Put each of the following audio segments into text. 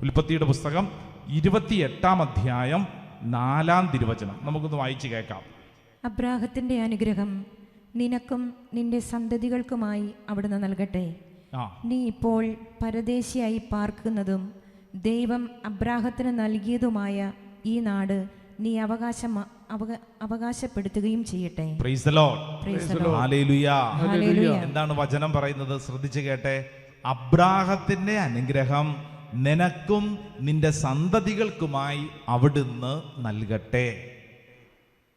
ഉൽപ്പത്തിയുടെ പുസ്തകം 28-ാം അധ്യായം 4-ാം തിരുവചനം നമുക്കൊന്ന് വായിച്ചു കേൾക്കാം. അബ്രാഹത്തിന്റെ അനുഗ്രഹം നിനക്കും നിന്റെ സന്തതികൾക്കുമായി അവിടുന്ന് നൽകട്ടെ. നീ ഇപ്പോൾ പരദേശിയായി പാർക്കുന്നതും ദൈവം അബ്രാഹത്തിന് നൽകിയതുമായ ഈ നാട് നീ അവകാശപ്പെടുത്തുകയും ചെയ്യട്ടെ. Praise the Lord. ഹല്ലേലൂയ. എന്താണ് വചനം പറയുന്നത്? ശ്രദ്ധിച്ചു കേട്ടെ. അബ്രാഹത്തിന്റെ അനുഗ്രഹം നിനക്കും നിന്റെ സന്തതികൾക്കുമായി അവിടുന്ന് നൽകട്ടെ.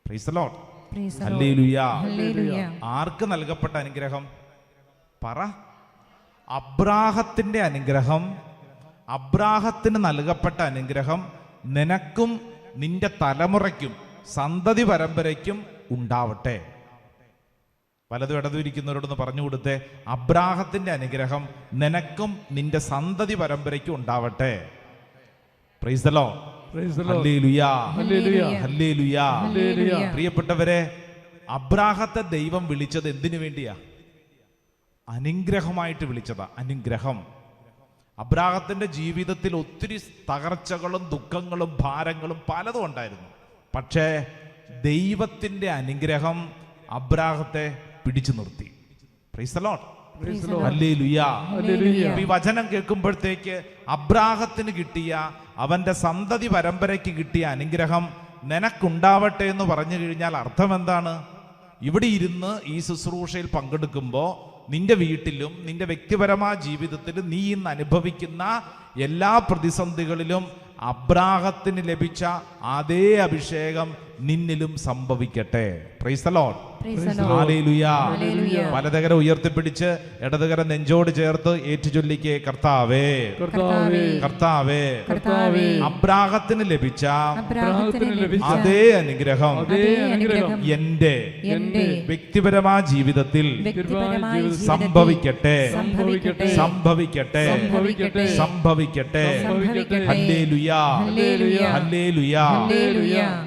Praise the Lord. ഹല്ലേലൂയ. ആർക്ക് നൽകപ്പെട്ട അനുഗ്രഹം? പറ. അബ്രാഹത്തിന്റെ അനുഗ്രഹം, അബ്രാഹത്തിന് നൽകപ്പെട്ട അനുഗ്രഹം നിനക്കും നിന്റെ തലമുറയ്ക്കും സന്തതി പരമ്പരയ്ക്കും ഉണ്ടാവട്ടെ. വലതും ഇടതും ഇരിക്കുന്നവരോടൊന്ന് പറഞ്ഞു കൊടുത്തേ, അബ്രാഹത്തിന്റെ അനുഗ്രഹം നിനക്കും നിന്റെ സന്തതി പരമ്പരയ്ക്കും ഉണ്ടാവട്ടെ. Praise the Lord. Hallelujah. Hallelujah. പ്രിയപ്പെട്ടവരെ, അബ്രാഹത്തെ ദൈവം വിളിച്ചത് എന്തിനു വേണ്ടിയാ? അനുഗ്രഹമായിട്ട് വിളിച്ചതാ. അനുഗ്രഹം. അബ്രാഹത്തിന്റെ ജീവിതത്തിൽ ഒത്തിരി തകർച്ചകളും ദുഃഖങ്ങളും ഭാരങ്ങളും പലതും ഉണ്ടായിരുന്നു. പക്ഷേ ദൈവത്തിന്റെ അനുഗ്രഹം അബ്രാഹത്തെ പിടിച്ചു നിർത്തി. Praise the Lord. ഹല്ലേലൂയ. ഈ വചനം കേൾക്കുമ്പോഴത്തേക്ക് അബ്രാഹത്തിന് കിട്ടിയ, അവന്റെ സന്തതി പരമ്പരയ്ക്ക് കിട്ടിയ അനുഗ്രഹം നിനക്കുണ്ടാവട്ടെ എന്ന് പറഞ്ഞു കഴിഞ്ഞാൽ അർത്ഥം എന്താണ്? ഇവിടെ ഇരുന്ന് ഈ ശുശ്രൂഷയിൽ പങ്കെടുക്കുമ്പോൾ നിന്റെ വീട്ടിലും നിന്റെ വ്യക്തിപരമായ ജീവിതത്തിലും നീ ഇന്ന് അനുഭവിക്കുന്ന എല്ലാ പ്രതിസന്ധികളിലും അബ്രാഹത്തിന് ലഭിച്ച അതേ അഭിഷേകം നിന്നിലും സംഭവിക്കട്ടെ. Praise the Lord. ഹല്ലേലൂയ. വലതുകര ഉയർത്തിപ്പിടിച്ച് ഇടതുകര നെഞ്ചോട് ചേർത്ത് ഏറ്റുചൊല്ലിക്ക്, കർത്താവേ, കർത്താവേ, അബ്രാഹത്തിന് ലഭിച്ച അതേ അനുഗ്രഹം എന്റെ വ്യക്തിപരമായ ജീവിതത്തിൽ സംഭവിക്കട്ടെ, സംഭവിക്കട്ടെ, സംഭവിക്കട്ടെ. ഹല്ലേലൂയ. ഹല്ലേലൂയ.